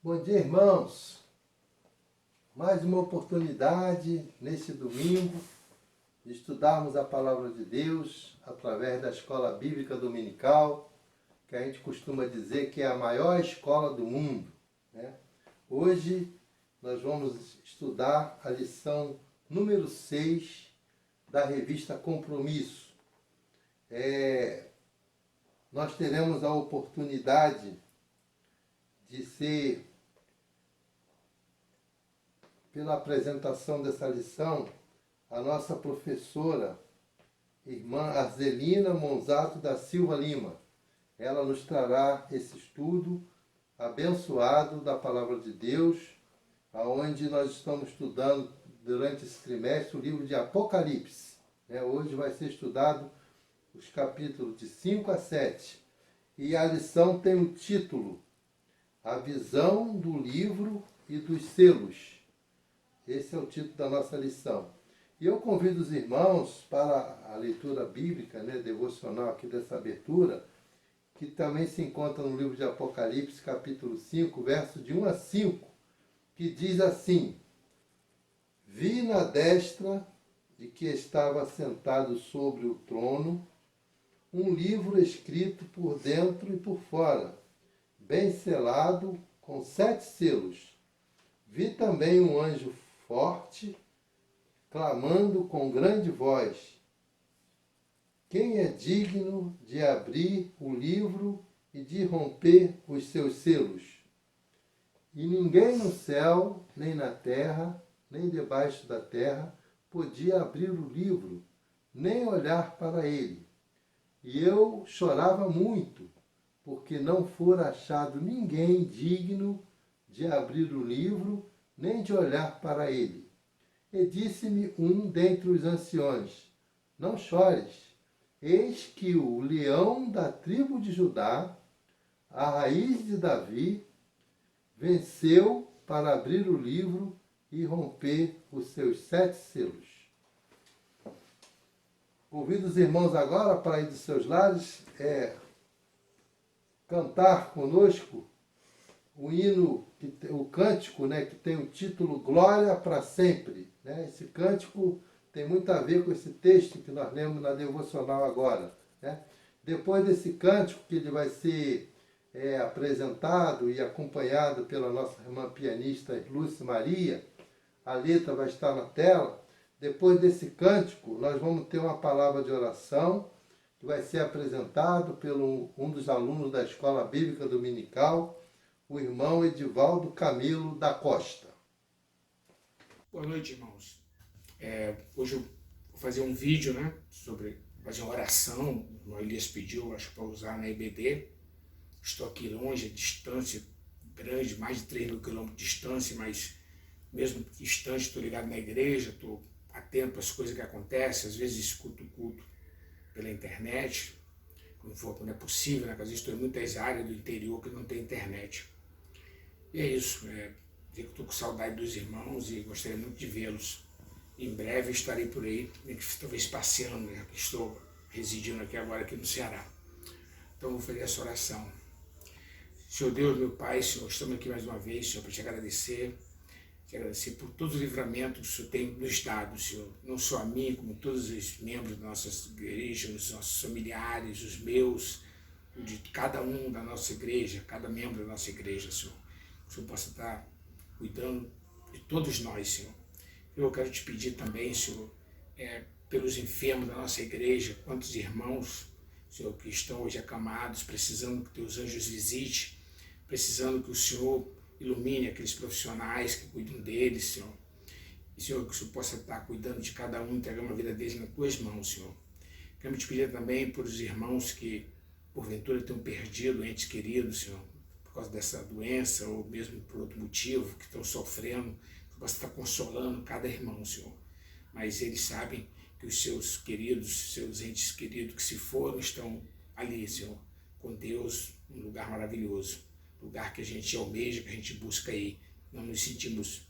Bom dia, irmãos. Mais uma oportunidade neste domingo de estudarmos a Palavra de Deus através da Escola Bíblica Dominical, que a gente costuma dizer que é a maior escola do mundo, né? Hoje nós vamos estudar a lição número 6 da revista Compromisso. Nós teremos a oportunidade de ser, pela apresentação dessa lição, a nossa professora, irmã Arzelina Monzato da Silva Lima. Ela nos trará esse estudo abençoado da Palavra de Deus, aonde nós estamos estudando durante esse trimestre o livro de Apocalipse. Hoje vai ser estudado os capítulos de 5 a 7. E a lição tem o título A Visão do Livro e dos Selos. Esse é o título da nossa lição. E eu convido os irmãos para a leitura bíblica, devocional aqui dessa abertura, que também se encontra no livro de Apocalipse, capítulo 5, versos de 1 a 5, que diz assim: Vi na destra de que estava sentado sobre o trono um livro escrito por dentro e por fora, bem selado com 7 selos. Vi também um anjo forte, clamando com grande voz: Quem é digno de abrir o livro e de romper os seus selos? E ninguém no céu, nem na terra, nem debaixo da terra, podia abrir o livro, nem olhar para ele. E eu chorava muito, porque não fora achado ninguém digno de abrir o livro, nem de olhar para ele. E disse-me um dentre os anciões: Não chores, eis que o leão da tribo de Judá, a raiz de Davi, venceu para abrir o livro e romper os seus 7 selos. Convido os irmãos agora para ir dos seus lares cantar conosco o hino, o cântico, que tem o título Glória para Sempre. Esse cântico tem muito a ver com esse texto que nós lemos na devocional agora. Depois desse cântico, que ele vai ser apresentado e acompanhado pela nossa irmã pianista Lúcia Maria, a letra vai estar na tela. Depois desse cântico, nós vamos ter uma palavra de oração que vai ser apresentado pelo um dos alunos da Escola Bíblica Dominical, o irmão Edivaldo Camilo da Costa. Boa noite, irmãos. Hoje eu vou fazer um vídeo, sobre fazer uma oração. O irmão Elias pediu, acho que para usar na EBD. Estou aqui longe, a distância grande, mais de 3.000 quilômetros de distância, mas mesmo distante estou ligado na igreja, estou atento às coisas que acontecem, às vezes escuto o culto pela internet, quando é possível, porque às vezes estou em muitas áreas do interior que não tem internet. E é isso, dizer que estou com saudade dos irmãos e gostaria muito de vê-los. Em breve estarei por aí, talvez passeando, que estou residindo agora aqui no Ceará. Então vou fazer essa oração. Senhor Deus, meu Pai, Senhor, estamos aqui mais uma vez, Senhor, para te agradecer por todos os livramentos que o Senhor tem nos dado, Senhor, não só a mim, como todos os membros da nossa igreja, os nossos familiares, os meus, de cada um da nossa igreja, cada membro da nossa igreja, Senhor. Que o Senhor possa estar cuidando de todos nós, Senhor. Eu quero te pedir também, Senhor, pelos enfermos da nossa igreja, quantos irmãos, Senhor, que estão hoje acamados, precisando que teus anjos visitem, precisando que o Senhor ilumine aqueles profissionais que cuidam deles, Senhor. E, Senhor, que o Senhor possa estar cuidando de cada um, entregando a vida deles nas tuas mãos, Senhor. Quero te pedir também por os irmãos que, porventura, tenham perdido entes queridos, Senhor, por causa dessa doença ou mesmo por outro motivo, que estão sofrendo, que possa estar consolando cada irmão, Senhor. Mas eles sabem que os seus queridos, seus entes queridos que se foram, estão ali, Senhor, com Deus, um lugar maravilhoso. Lugar que a gente almeja, que a gente busca aí. Não nos sentimos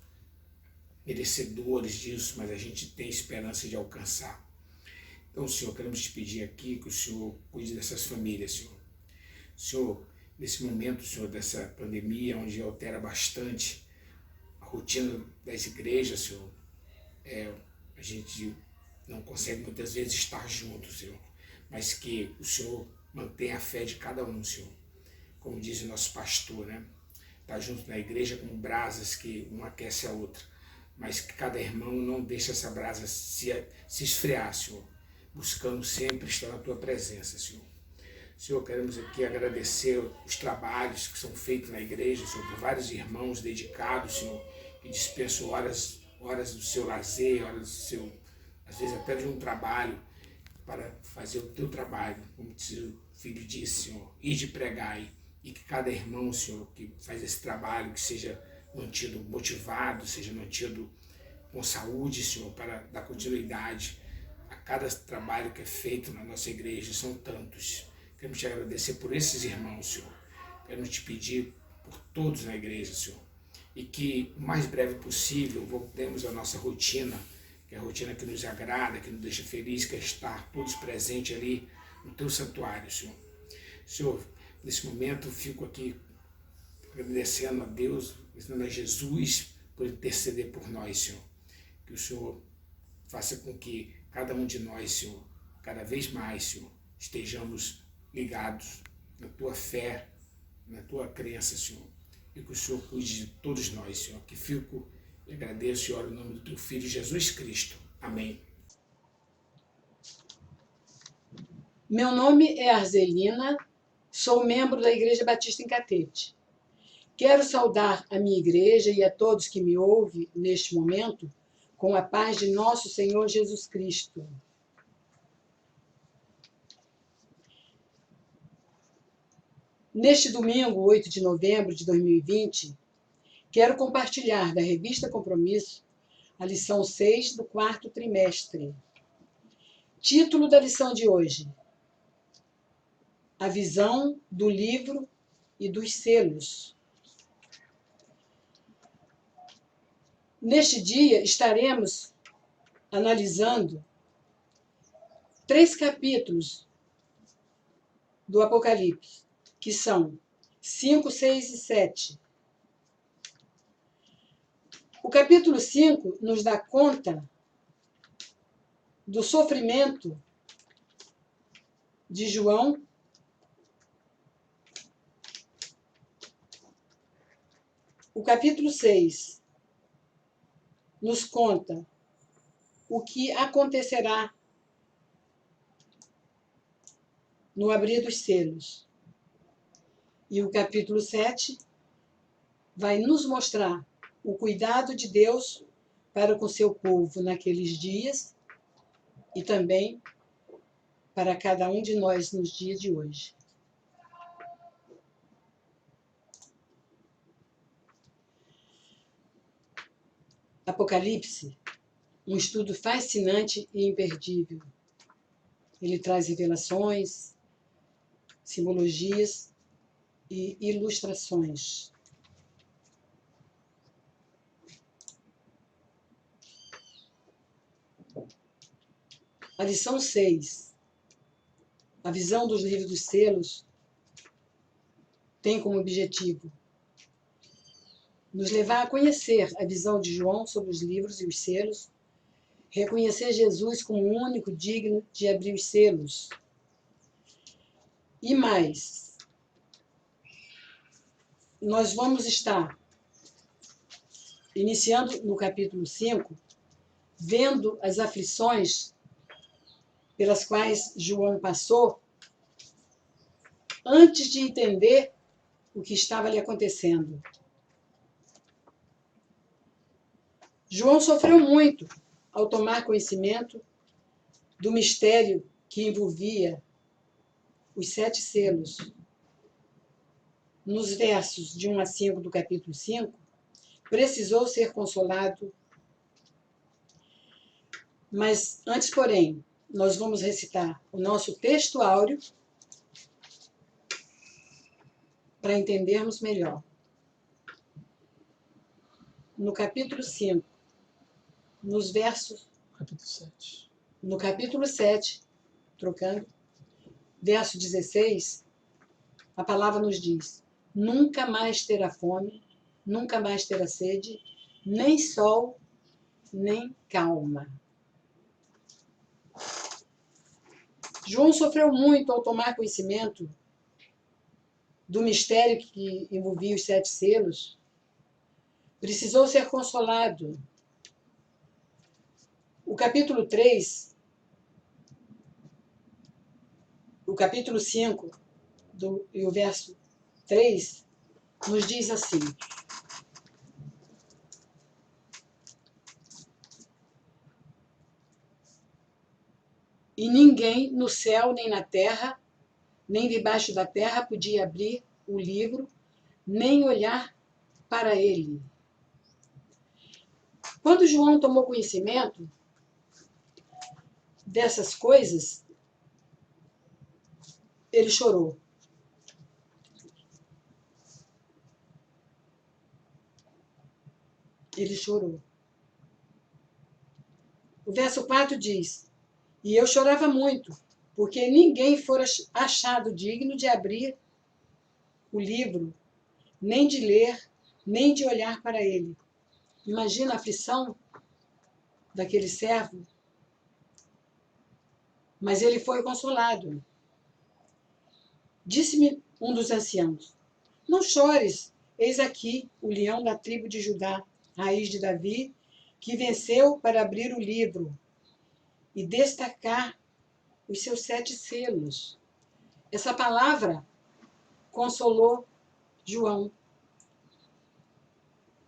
merecedores disso, mas a gente tem esperança de alcançar. Então, Senhor, queremos te pedir aqui que o Senhor cuide dessas famílias, Senhor. Senhor, nesse momento, Senhor, dessa pandemia, onde altera bastante a rotina das igrejas, Senhor, a gente não consegue muitas vezes estar junto, Senhor, mas que o Senhor mantenha a fé de cada um, Senhor. Como diz o nosso pastor, né? Está junto na igreja como brasas que uma aquece a outra, mas que cada irmão não deixe essa brasa se esfriar, Senhor, buscando sempre estar na Tua presença, Senhor. Senhor, queremos aqui agradecer os trabalhos que são feitos na igreja, Senhor, por vários irmãos dedicados, Senhor, que dispensam horas do seu lazer, horas do seu, às vezes até de um trabalho, para fazer o Teu trabalho, como o filho disse, Senhor, ir de pregar, e que cada irmão, Senhor, que faz esse trabalho, que seja mantido motivado, seja mantido com saúde, Senhor, para dar continuidade a cada trabalho que é feito na nossa igreja. São tantos. Queremos te agradecer por esses irmãos, Senhor. Queremos te pedir por todos na igreja, Senhor. E que o mais breve possível voltemos à nossa rotina, que é a rotina que nos agrada, que nos deixa feliz, que é estar todos presentes ali no Teu santuário, Senhor. Senhor, nesse momento fico aqui agradecendo a Deus, agradecendo a Jesus por interceder por nós, Senhor. Que o Senhor faça com que cada um de nós, Senhor, cada vez mais, Senhor, estejamos ligados na Tua fé, na Tua crença, Senhor. E que o Senhor cuide de todos nós, Senhor. Que fico e agradeço e oro em nome do Teu Filho Jesus Cristo. Amém. Meu nome é Arzelina, sou membro da Igreja Batista em Catete. Quero saudar a minha igreja e a todos que me ouvem neste momento com a paz de nosso Senhor Jesus Cristo. Neste domingo, 8 de novembro de 2020, quero compartilhar da Revista Compromisso a lição 6 do 4º trimestre. Título da lição de hoje: A visão do livro e dos selos. Neste dia estaremos analisando 3 capítulos do Apocalipse, que são 5, 6 e 7. O capítulo 5 nos dá conta do sofrimento de João o capítulo 6 nos conta o que acontecerá no abrir dos selos. E o capítulo 7 vai nos mostrar o cuidado de Deus para com seu povo naqueles dias e também para cada um de nós nos dias de hoje. Apocalipse, um estudo fascinante e imperdível. Ele traz revelações, simbologias e ilustrações. A lição 6, a visão dos livros dos selos, tem como objetivo nos levar a conhecer a visão de João sobre os livros e os selos, reconhecer Jesus como o único digno de abrir os selos. E mais, nós vamos estar iniciando no capítulo 5, vendo as aflições pelas quais João passou antes de entender o que estava lhe acontecendo. João sofreu muito ao tomar conhecimento do mistério que envolvia os 7 selos. Nos versos de 1 a 5 do capítulo 5, precisou ser consolado. Mas antes, porém, nós vamos recitar o nosso texto áureo para entendermos melhor. No capítulo 5, nos versos... No capítulo 7, trocando, verso 16, a palavra nos diz: nunca mais terá fome, nunca mais terá sede, nem sol, nem calma. João sofreu muito ao tomar conhecimento do mistério que envolvia os 7 selos. Precisou ser consolado. O capítulo 3, o capítulo 5 e o verso 3 nos diz assim: e ninguém no céu, nem na terra, nem debaixo da terra podia abrir o livro, nem olhar para ele. Quando João tomou conhecimento dessas coisas, ele chorou. Ele chorou. O verso 4 diz: e eu chorava muito, porque ninguém fora achado digno de abrir o livro, nem de ler, nem de olhar para ele. Imagina a aflição daquele servo. Mas ele foi consolado. Disse-me um dos anciãos: não chores, eis aqui o leão da tribo de Judá, raiz de Davi, que venceu para abrir o livro e destacar os seus 7 selos. Essa palavra consolou João.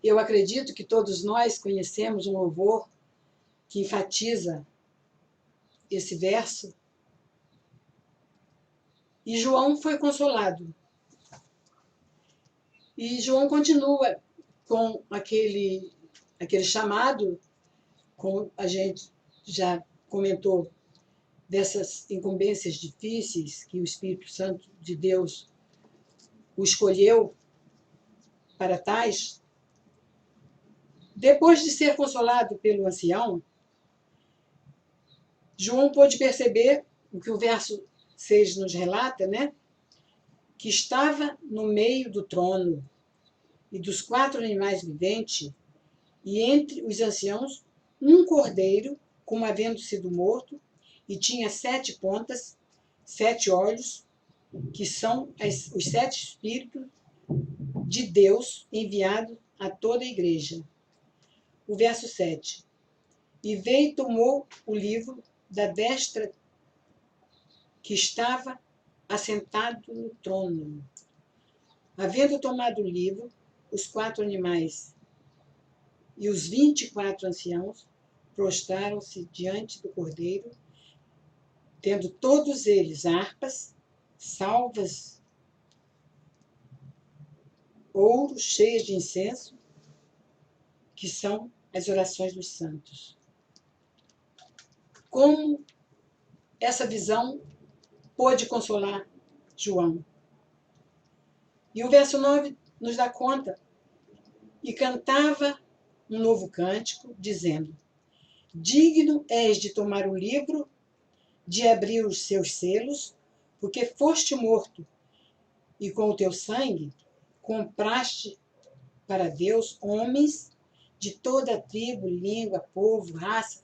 Eu acredito que todos nós conhecemos um louvor que enfatiza esse verso. E João foi consolado. E João continua com aquele chamado, como a gente já comentou, dessas incumbências difíceis que o Espírito Santo de Deus o escolheu para tais. Depois de ser consolado pelo ancião, João pôde perceber o que o verso 6 nos relata, né? Que estava no meio do trono e dos 4 animais viventes, e entre os anciãos, um cordeiro, como havendo sido morto, e tinha 7 pontas, 7 olhos, que são os 7 Espíritos de Deus enviados a toda a igreja. O verso 7. E veio e tomou o livro da destra que estava assentado no trono. Havendo tomado o livro, os 4 animais e os 24 anciãos prostraram-se diante do cordeiro, tendo todos eles harpas, salvas, ouro, cheias de incenso, que são as orações dos santos. Como essa visão pôde consolar João? E o verso 9 nos dá conta. E cantava um novo cântico, dizendo: digno és de tomar o livro, de abrir os seus selos, porque foste morto, e com o teu sangue compraste para Deus homens de toda a tribo, língua, povo, raça,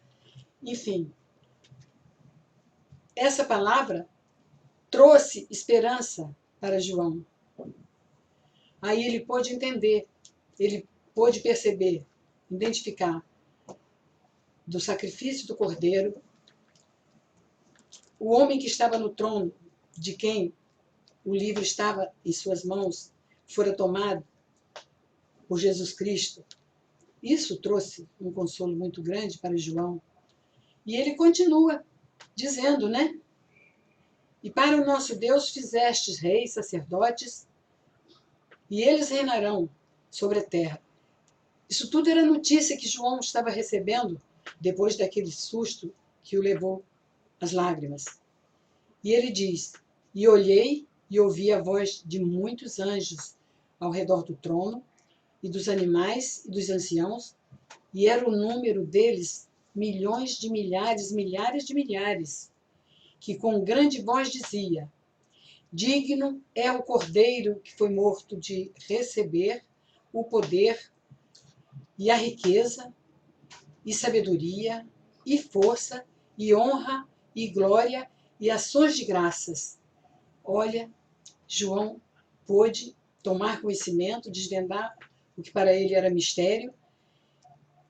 enfim. Essa palavra trouxe esperança para João. Aí ele pôde entender, ele pôde perceber, identificar do sacrifício do cordeiro, o homem que estava no trono, de quem o livro estava em suas mãos, fora tomado por Jesus Cristo. Isso trouxe um consolo muito grande para João. E ele continua dizendo, né? E para o nosso Deus fizestes reis, sacerdotes, e eles reinarão sobre a terra. Isso tudo era notícia que João estava recebendo depois daquele susto que o levou às lágrimas. E ele diz: e olhei e ouvi a voz de muitos anjos ao redor do trono, e dos animais e dos anciãos, e era o número deles milhões de milhares, milhares de milhares, que com grande voz dizia: Digno é o Cordeiro que foi morto de receber o poder e a riqueza, e sabedoria, e força, e honra, e glória, e ações de graças. Olha, João pôde tomar conhecimento, desvendar o que para ele era mistério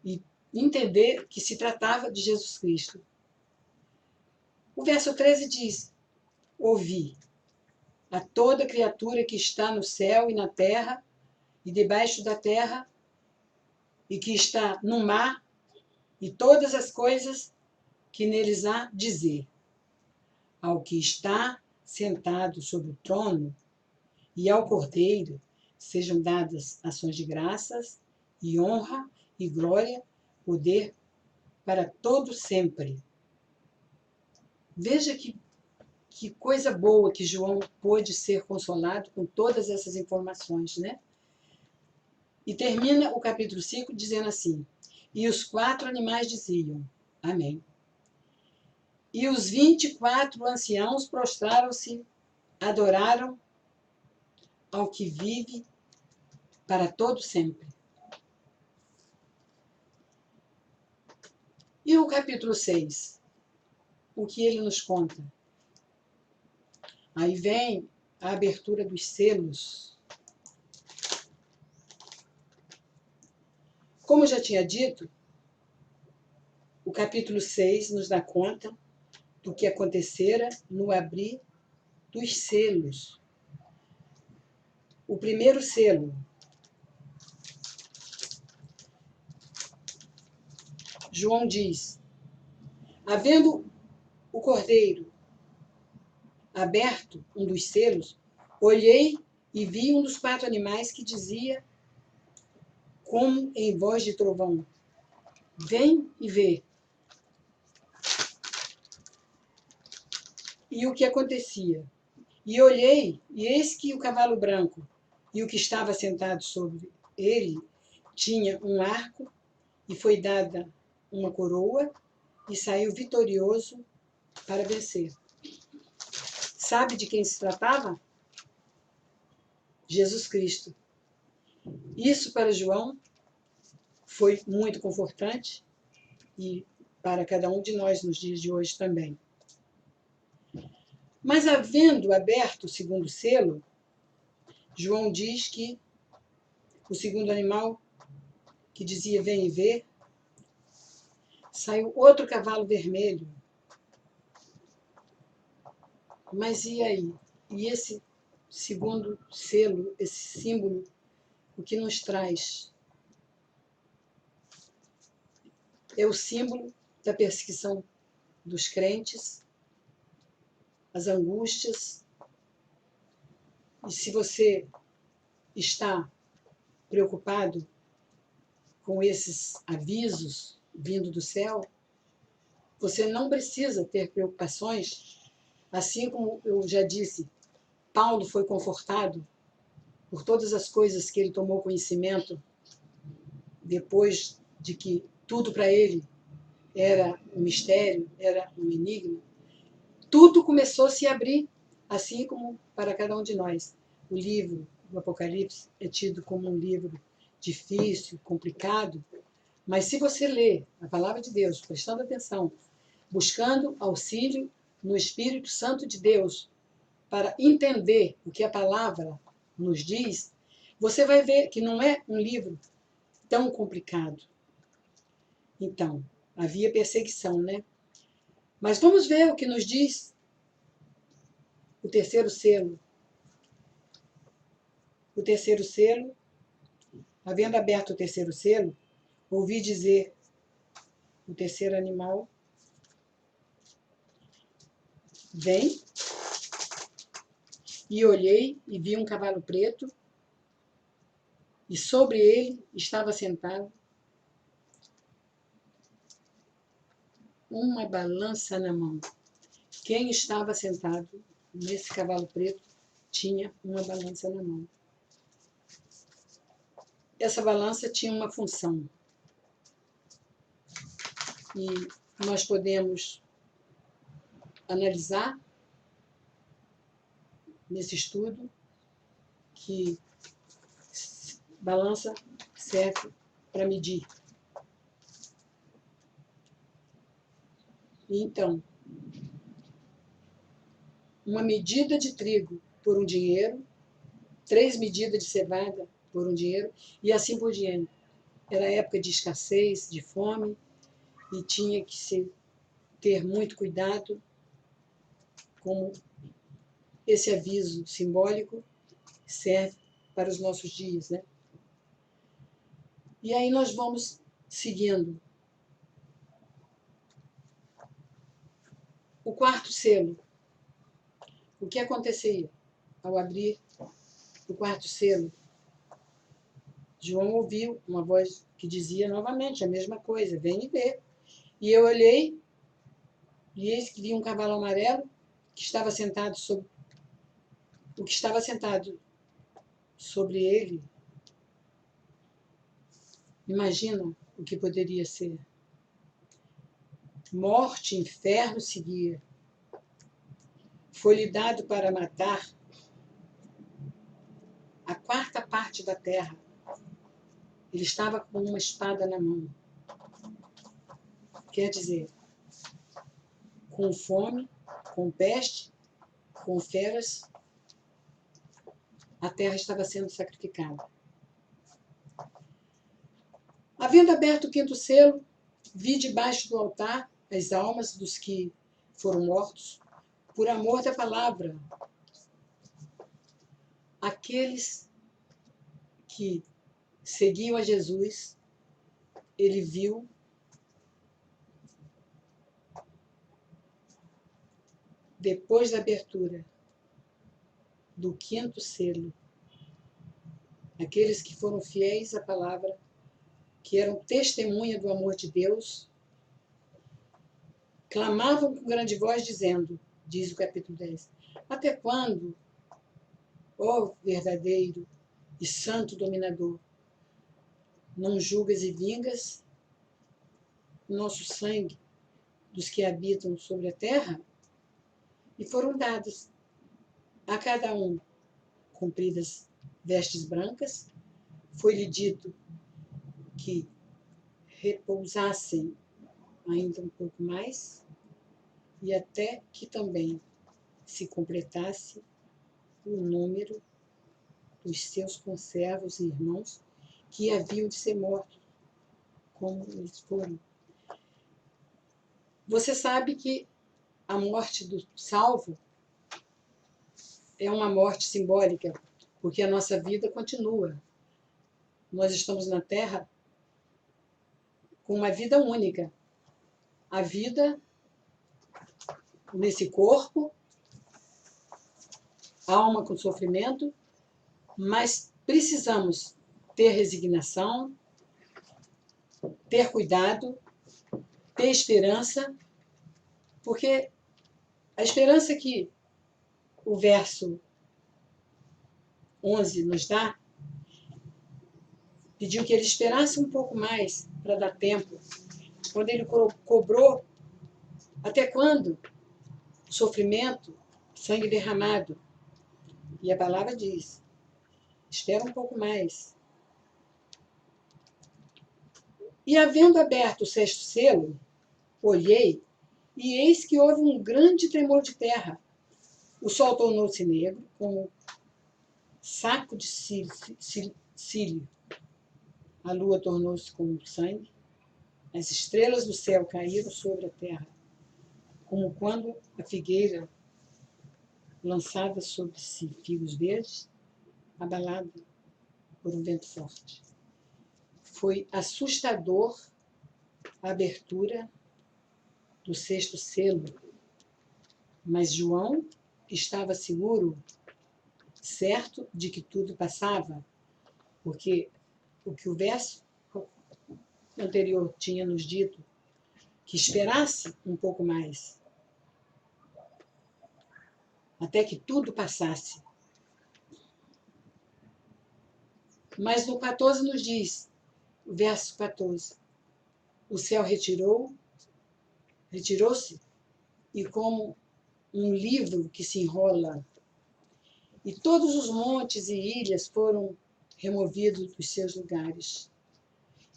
e entender que se tratava de Jesus Cristo. O verso 13 diz: ouvi a toda criatura que está no céu e na terra e debaixo da terra e que está no mar e todas as coisas que neles há dizer. Ao que está sentado sobre o trono e ao Cordeiro sejam dadas ações de graças e honra e glória, poder para todo sempre. Veja que coisa boa que João pôde ser consolado com todas essas informações, né? E termina o capítulo 5 dizendo assim: e os 4 animais diziam, amém. E os 24 anciãos prostraram-se, adoraram ao que vive para todo sempre. E o capítulo 6, o que ele nos conta? Aí vem a abertura dos selos. Como eu já tinha dito, o capítulo 6 nos dá conta do que acontecera no abrir dos selos. O primeiro selo, João diz: havendo o cordeiro aberto um dos selos, olhei e vi um dos 4 animais que dizia, como em voz de trovão: vem e vê. E o que acontecia? E olhei, e eis que o cavalo branco e o que estava sentado sobre ele tinha um arco, e foi dada uma coroa, e saiu vitorioso para vencer. Sabe de quem se tratava? Jesus Cristo. Isso para João foi muito confortante e para cada um de nós nos dias de hoje também. Mas havendo aberto o segundo selo, João diz que o segundo animal que dizia vem e vê, saiu outro cavalo vermelho. Mas e aí? E esse segundo selo, esse símbolo, o que nos traz? É o símbolo da perseguição dos crentes, as angústias. E se você está preocupado com esses avisos vindo do céu, você não precisa ter preocupações. Assim como eu já disse, Paulo foi confortado por todas as coisas que ele tomou conhecimento depois de que tudo para ele era um mistério, era um enigma. Tudo começou a se abrir, assim como para cada um de nós. O livro do Apocalipse é tido como um livro difícil, complicado, mas se você lê a palavra de Deus, prestando atenção, buscando auxílio no Espírito Santo de Deus, para entender o que a palavra nos diz, você vai ver que não é um livro tão complicado. Então, havia perseguição, né? Mas vamos ver o que nos diz o terceiro selo. O terceiro selo, havendo aberto o terceiro selo, ouvi dizer o terceiro animal: vem. E olhei e vi um cavalo preto, e sobre ele estava sentado uma balança na mão. Quem estava sentado nesse cavalo preto tinha uma balança na mão. Essa balança tinha uma função. E nós podemos analisar nesse estudo que balança serve para medir. Então, uma medida de trigo por um dinheiro, 3 medidas de cevada por um dinheiro, e assim por diante. Era época de escassez, de fome, e tinha que ter muito cuidado, como esse aviso simbólico serve para os nossos dias, né? E aí nós vamos seguindo. O quarto selo. O que acontecia ao abrir o quarto selo? João ouviu uma voz que dizia novamente a mesma coisa: vem e vê. E eu olhei, e eis que vi um cavalo amarelo que estava sentado sobre... O que estava sentado sobre ele, imagina o que poderia ser. Morte, inferno seguia. Foi-lhe dado para matar a 4ª parte da terra. Ele estava com uma espada na mão. Quer dizer, com fome, com peste, com feras, a terra estava sendo sacrificada. Havendo aberto o 5º selo, vi debaixo do altar as almas dos que foram mortos por amor da palavra. Aqueles que seguiam a Jesus, ele viu depois da abertura do 5º selo, aqueles que foram fiéis à palavra, que eram testemunha do amor de Deus, clamavam com grande voz, dizendo, diz o capítulo 10, até quando, ó verdadeiro e santo dominador, não julgas e vingas o nosso sangue dos que habitam sobre a terra? E foram dadas a cada um compridas vestes brancas, foi-lhe dito que repousassem ainda um pouco mais, e até que também se completasse o número dos seus conservos e irmãos que haviam de ser mortos, como eles foram. Você sabe que a morte do salvo é uma morte simbólica, porque a nossa vida continua. Nós estamos na Terra com uma vida única. A vida nesse corpo, alma com sofrimento, mas precisamos ter resignação, ter cuidado, ter esperança, porque a esperança que o verso 11 nos dá, pediu que ele esperasse um pouco mais para dar tempo. Quando ele cobrou, até quando? Sofrimento, sangue derramado. E a palavra diz, espera um pouco mais. E havendo aberto o 6º selo, olhei, e eis que houve um grande tremor de terra. O sol tornou-se negro, como saco de cílio. A lua tornou-se como sangue. As estrelas do céu caíram sobre a terra, como quando a figueira, lançada sobre si figos verdes, abalada por um vento forte. Foi assustador a abertura do 6º selo, mas João estava seguro, certo de que tudo passava, porque o que o verso anterior tinha nos dito, que esperasse um pouco mais, até que tudo passasse. Mas no 14 nos diz, o verso 14, o céu retirou-se, e como um livro que se enrola E todos os montes e ilhas foram removidos dos seus lugares.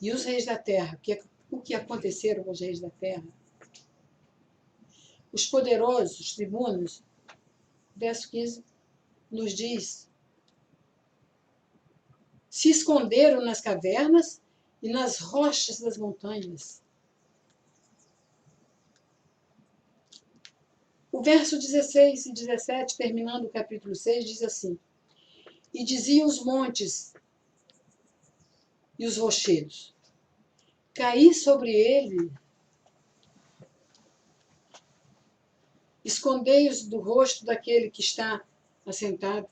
E os reis da terra, o que aconteceram com os reis da terra? Os poderosos, os tribunos, verso 15, nos diz: se esconderam nas cavernas e nas rochas das montanhas. O verso 16 e 17, terminando o capítulo 6, diz assim: e diziam os montes e os rochedos: caí sobre ele, escondei-os do rosto daquele que está assentado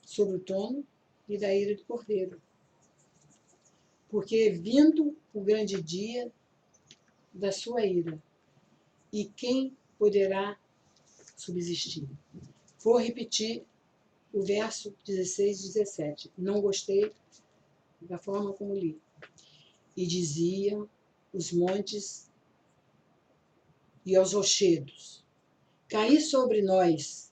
sobre o trono e da ira do Cordeiro. Porque vindo o grande dia da sua ira, e quem poderá subsistir? Vou repetir o verso 16 e 17. Não gostei da forma como li. E diziam os montes e aos rochedos: caí sobre nós,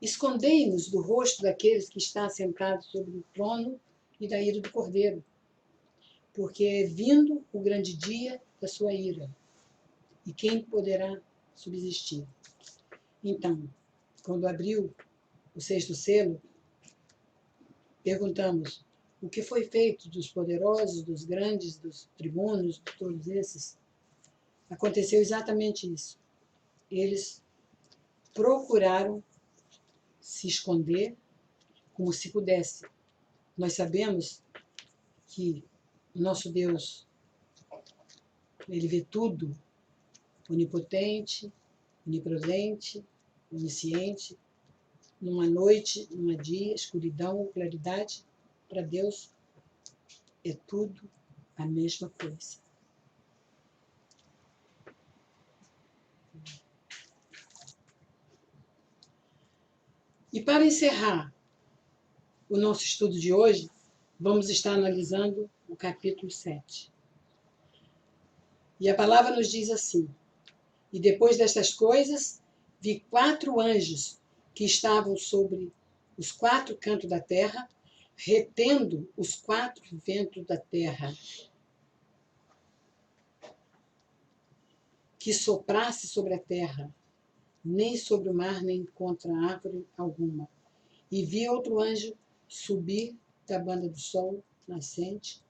escondei-nos do rosto daqueles que está sentado sobre o trono e da ira do Cordeiro, porque é vindo o grande dia da sua ira, e quem poderá subsistir? Então, quando abriu o sexto selo, perguntamos: o que foi feito dos poderosos, dos grandes, dos tribunos, de todos esses? Aconteceu exatamente isso. Eles procuraram se esconder como se pudesse. Nós sabemos que o nosso Deus, ele vê tudo, onipotente, onipresente, onisciente. Numa noite, num dia, escuridão ou claridade, para Deus é tudo a mesma coisa. E para encerrar o nosso estudo de hoje, vamos estar analisando o capítulo 7. E a palavra nos diz assim: e depois destas coisas, vi 4 anjos que estavam sobre os 4 cantos da terra, retendo os 4 ventos da terra, que soprasse sobre a terra, nem sobre o mar, nem contra árvore alguma. E vi outro anjo subir da banda do sol nascente,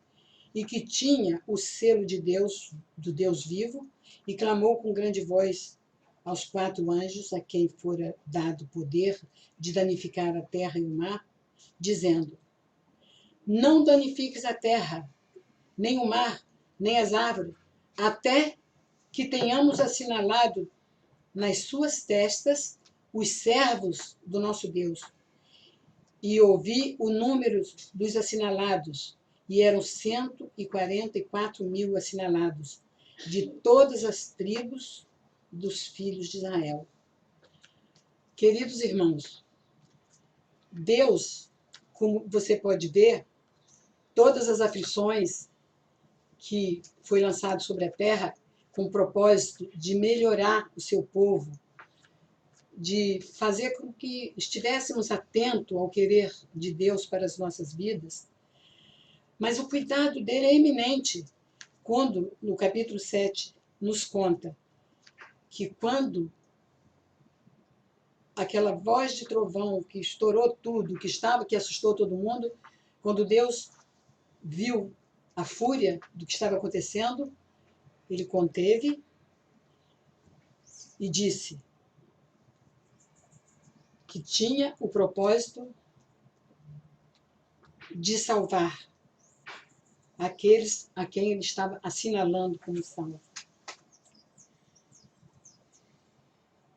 e que tinha o selo de Deus, do Deus vivo, e clamou com grande voz aos 4 anjos, a quem fora dado poder de danificar a terra e o mar, dizendo: não danifiques a terra, nem o mar, nem as árvores, até que tenhamos assinalado nas suas testas os servos do nosso Deus. E ouvi o número dos assinalados, e eram 144.000 assinalados, de todas as tribos dos filhos de Israel. Queridos irmãos, Deus, como você pode ver, todas as aflições que foi lançado sobre a terra, com o propósito de melhorar o seu povo, de fazer com que estivéssemos atentos ao querer de Deus para as nossas vidas. Mas o cuidado dele é eminente, quando, no capítulo 7, nos conta que quando aquela voz de trovão que estourou tudo, que assustou todo mundo, quando Deus viu a fúria do que estava acontecendo, ele conteve e disse que tinha o propósito de salvar aqueles a quem ele estava assinalando como salvo.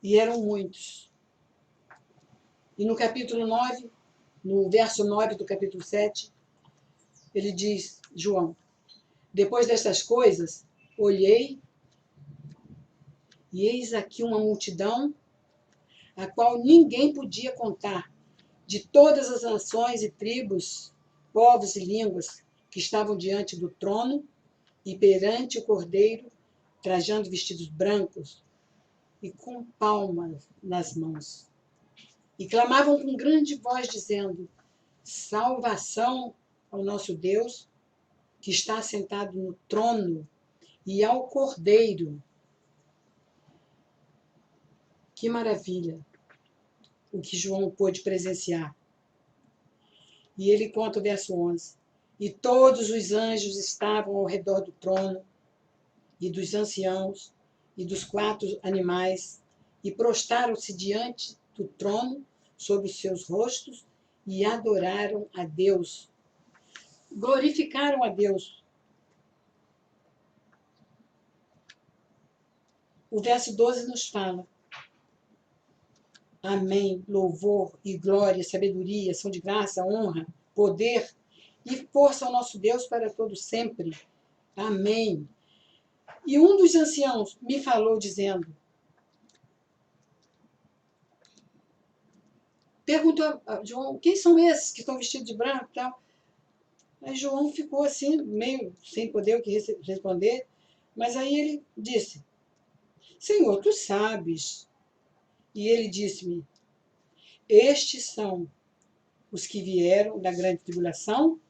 E eram muitos. E no capítulo 9, no verso 9 do capítulo 7, ele diz, João: depois destas coisas, olhei, e eis aqui uma multidão, a qual ninguém podia contar, de todas as nações e tribos, povos e línguas, que estavam diante do trono e perante o Cordeiro, trajando vestidos brancos e com palmas nas mãos. e clamavam com grande voz, dizendo: salvação ao nosso Deus, que está assentado no trono, e ao Cordeiro. Que maravilha o que João pôde presenciar. E ele conta o verso 11. E todos os anjos estavam ao redor do trono, e dos anciãos, e dos 4 animais, e prostraram-se diante do trono sobre os seus rostos, e adoraram a Deus. Glorificaram a Deus. O verso 12 nos fala: amém, louvor e glória, sabedoria, são de graça, honra, poder e força ao nosso Deus para todo sempre. Amém. E um dos anciãos me falou dizendo, perguntou a João: quem são esses que estão vestidos de branco e tal? Aí João ficou assim, meio sem poder o que responder, mas aí ele disse: Senhor, tu sabes. E ele disse-me: estes são os que vieram da grande tribulação,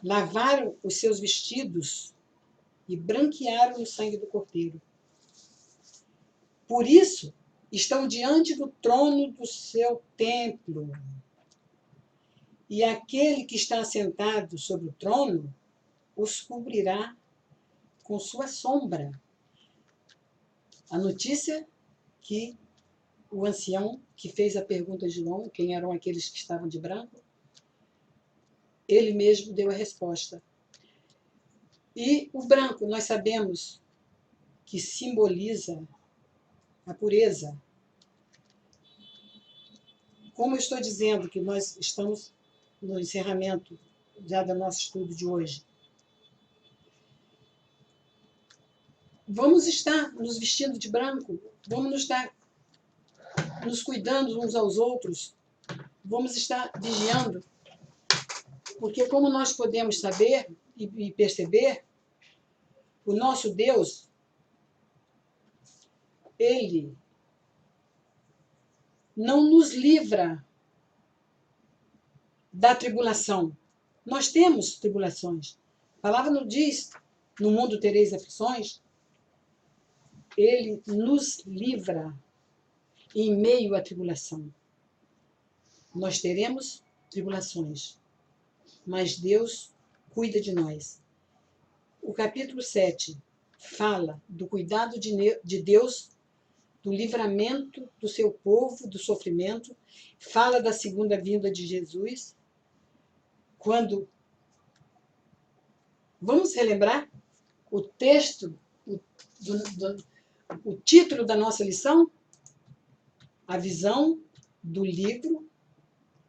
lavaram os seus vestidos e branquearam no sangue do Cordeiro. Por isso, estão diante do trono do seu templo. E aquele que está sentado sobre o trono os cobrirá com sua sombra. A notícia que o ancião que fez a pergunta a João, quem eram aqueles que estavam de branco, ele mesmo deu a resposta. E o branco, nós sabemos que simboliza a pureza. Como eu estou dizendo que nós estamos no encerramento já do nosso estudo de hoje, vamos estar nos vestindo de branco, vamos estar nos cuidando uns aos outros, vamos estar vigiando, porque como nós podemos saber e perceber, o nosso Deus, Ele não nos livra da tribulação. Nós temos tribulações. A palavra nos diz, no mundo tereis aflições. Ele nos livra em meio à tribulação. Nós teremos tribulações, mas Deus cuida de nós. O capítulo 7 fala do cuidado de Deus, do livramento do seu povo, do sofrimento, fala da segunda vinda de Jesus, quando... Vamos relembrar o texto, o título da nossa lição? A visão do livro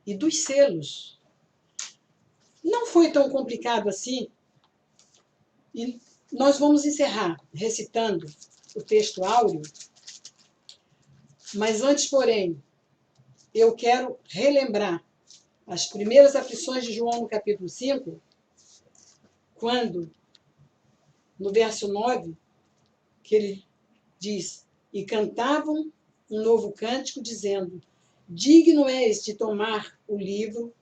e dos selos. Não foi tão complicado assim. E nós vamos encerrar recitando o texto áureo. Mas antes, porém, eu quero relembrar as primeiras aflições de João no capítulo 5, quando, no verso 9, que ele diz: e cantavam um novo cântico, dizendo: digno és de tomar o livro,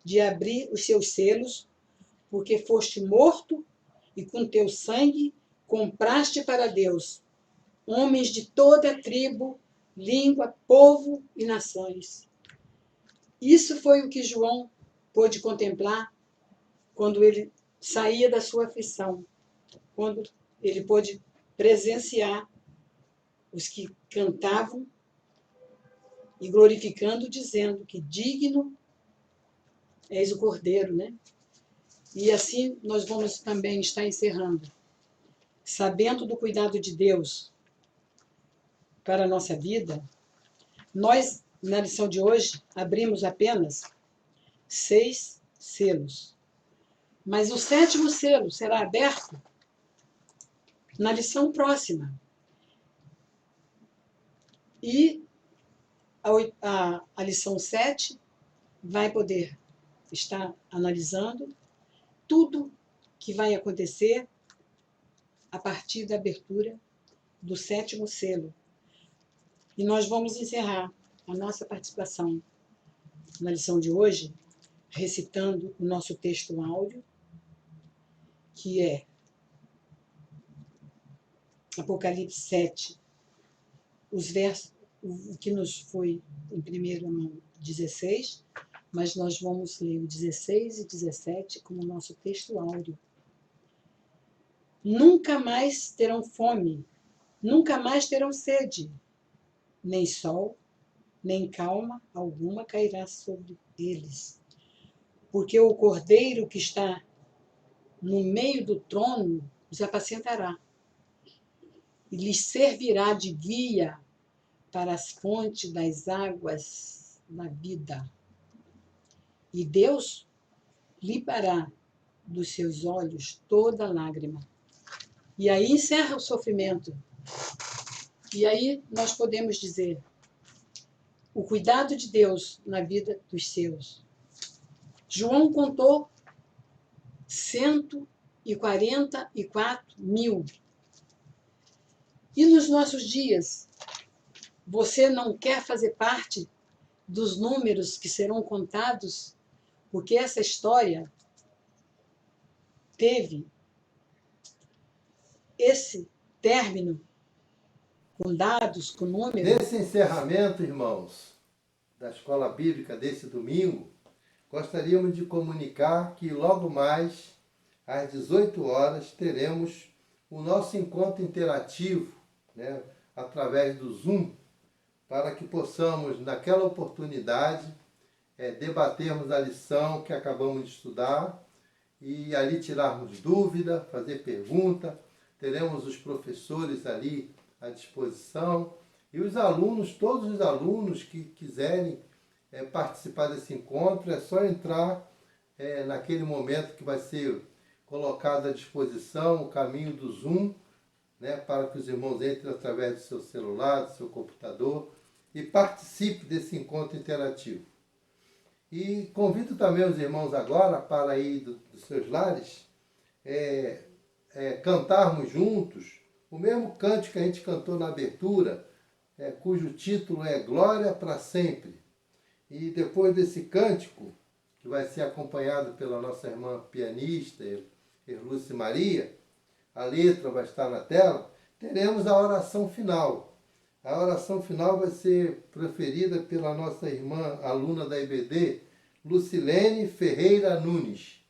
de abrir os seus selos, porque foste morto e com teu sangue compraste para Deus homens de toda a tribo, língua, povo e nações. Isso foi o que João pôde contemplar quando ele saía da sua aflição, quando ele pôde presenciar os que cantavam e glorificando, dizendo que digno és o Cordeiro, né? E assim nós vamos também estar encerrando, sabendo do cuidado de Deus para a nossa vida. Nós, na lição de hoje, abrimos apenas 6 selos. Mas o 7º selo será aberto na lição próxima. E a lição 7 vai poder estar analisando tudo que vai acontecer a partir da abertura do 7º selo. E nós vamos encerrar a nossa participação na lição de hoje, recitando o nosso texto áudio, que é Apocalipse 7, os versos, o que nos foi em primeira mão 16, mas nós vamos ler o 16 e 17 como nosso texto áudio. Nunca mais terão fome, nunca mais terão sede, nem sol, nem calma alguma cairá sobre eles. Porque o Cordeiro que está no meio do trono os apacentará e lhes servirá de guia para as fontes das águas da vida. E Deus limpará dos seus olhos toda lágrima. E aí encerra o sofrimento. E aí nós podemos dizer o cuidado de Deus na vida dos seus. João contou 144 mil. E nos nossos dias, você não quer fazer parte dos números que serão contados? Porque essa história teve esse término com dados, com números. Nesse encerramento, irmãos, da Escola Bíblica desse domingo, gostaríamos de comunicar que logo mais, às 18 horas, teremos o nosso encontro interativo, né, através do Zoom, para que possamos, naquela oportunidade, debatermos a lição que acabamos de estudar e ali tirarmos dúvida, fazer pergunta. Teremos os professores ali à disposição e os alunos, todos os alunos que quiserem participar desse encontro, é só entrar naquele momento que vai ser colocado à disposição o caminho do Zoom, né, para que os irmãos entrem através do seu celular, do seu computador e participe desse encontro interativo. E convido também os irmãos agora para ir dos seus lares cantarmos juntos o mesmo cântico que a gente cantou na abertura, cujo título é Glória para Sempre. E depois desse cântico, que vai ser acompanhado pela nossa irmã pianista, Erluce Maria, a letra vai estar na tela, teremos a oração final. A oração final vai ser proferida pela nossa irmã, aluna da IBD, Lucilene Ferreira Nunes.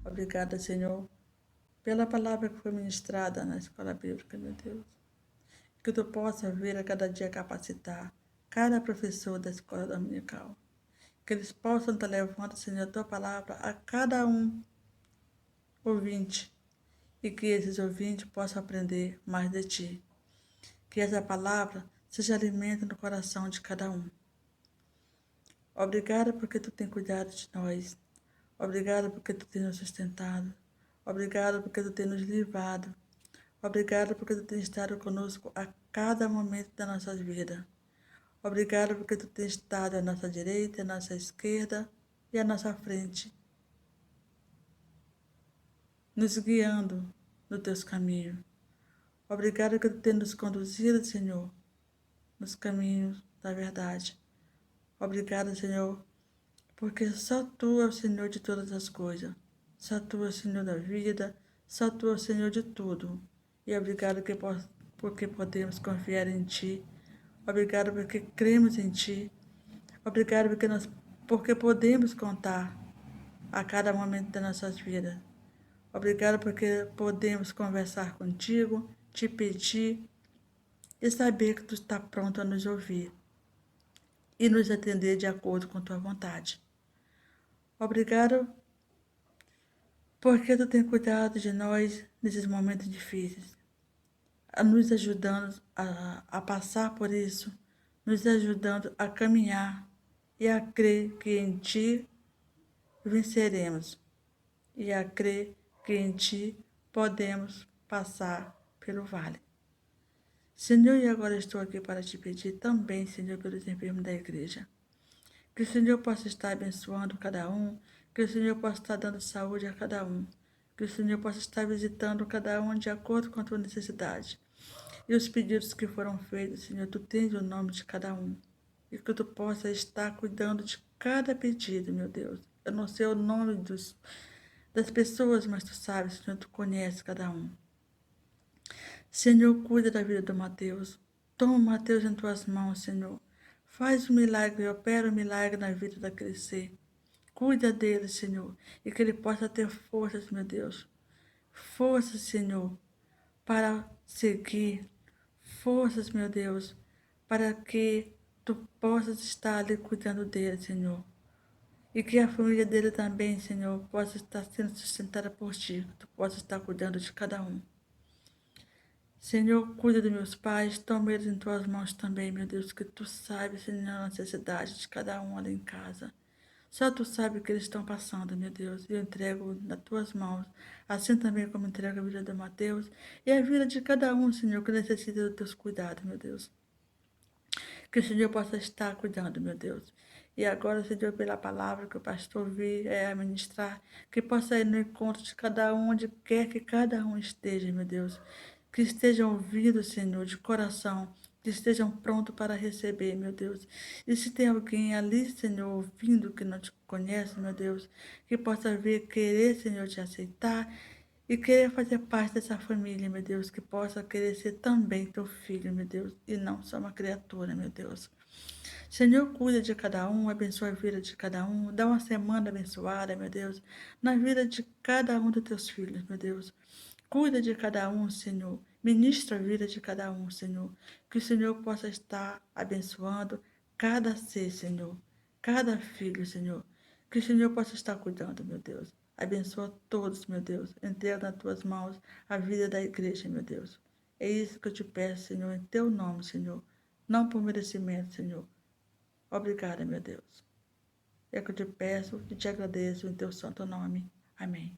Obrigada, Senhor, pela palavra que foi ministrada na Escola Bíblica, meu Deus. Que Tu possa vir a cada dia capacitar cada professor da escola dominical. que eles possam estar levando, Senhor, a tua palavra a cada um ouvinte, e que esses ouvintes possam aprender mais de ti. Que essa palavra seja alimento no coração de cada um. Obrigada porque tu tem cuidado de nós. Obrigada porque tu tem nos sustentado. Obrigada porque tu tem nos livrado. Obrigada porque tu tem estado conosco a cada momento da nossa vida. Obrigada porque tu tem estado à nossa direita, à nossa esquerda e à nossa frente, nos guiando nos teus caminhos. Obrigada que tu tem nos conduzido, Senhor, nos caminhos da verdade. Obrigada, Senhor, porque só tu é o Senhor de todas as coisas. Só tu é o Senhor da vida, só tu é o Senhor de tudo. E obrigado porque podemos confiar em ti. Obrigado porque cremos em ti. Obrigado porque podemos contar a cada momento das nossas vidas. Obrigado porque podemos conversar contigo, te pedir e saber que tu está pronto a nos ouvir e nos atender de acordo com tua vontade. Obrigado porque tu tem cuidado de nós nesses momentos difíceis, nos ajudando a passar por isso, nos ajudando a caminhar e a crer que em ti venceremos e a crer que em ti podemos passar pelo vale. Senhor, e agora estou aqui para te pedir também, Senhor, pelos enfermos da igreja. Que o Senhor possa estar abençoando cada um, que o Senhor possa estar dando saúde a cada um, que o Senhor possa estar visitando cada um de acordo com a tua necessidade. E os pedidos que foram feitos, Senhor, tu tens o nome de cada um. E que tu possa estar cuidando de cada pedido, meu Deus. Eu não sei o nome das pessoas, mas tu sabes, Senhor, tu conheces cada um. Senhor, cuida da vida do Mateus. Toma o Mateus em tuas mãos, Senhor. Faz um milagre, opera um milagre na vida daquele ser. Cuida dele, Senhor, e que ele possa ter forças, meu Deus. Forças, Senhor, para seguir. Forças, meu Deus, para que tu possas estar ali cuidando dele, Senhor. E que a família dele também, Senhor, possa estar sendo sustentada por ti. Que tu possa estar cuidando de cada um. Senhor, cuida dos meus pais, toma eles em tuas mãos também, meu Deus, que tu sabes, Senhor, a necessidade de cada um ali em casa. Só tu sabes o que eles estão passando, meu Deus, e eu entrego nas tuas mãos, assim também como entrego a vida de Mateus e a vida de cada um, Senhor, que necessita dos teus cuidados, meu Deus. Que o Senhor possa estar cuidando, meu Deus. E agora, Senhor, pela palavra que o pastor vir ministrar, que possa ir no encontro de cada um, onde quer que cada um esteja, meu Deus. Que estejam ouvidos, Senhor, de coração, que estejam prontos para receber, meu Deus. E se tem alguém ali, Senhor, ouvindo que não te conhece, meu Deus, que possa vir querer, Senhor, te aceitar e querer fazer parte dessa família, meu Deus, que possa querer ser também teu filho, meu Deus, e não só uma criatura, meu Deus. Senhor, cuida de cada um, abençoa a vida de cada um, dá uma semana abençoada, meu Deus, na vida de cada um dos teus filhos, meu Deus. Cuida de cada um, Senhor. Ministra a vida de cada um, Senhor. Que o Senhor possa estar abençoando cada ser, Senhor. Cada filho, Senhor. Que o Senhor possa estar cuidando, meu Deus. Abençoa todos, meu Deus. Entrega nas tuas mãos a vida da igreja, meu Deus. É isso que eu te peço, Senhor, em teu nome, Senhor. Não por merecimento, Senhor. Obrigada, meu Deus. É que eu te peço e te agradeço em teu santo nome. Amém.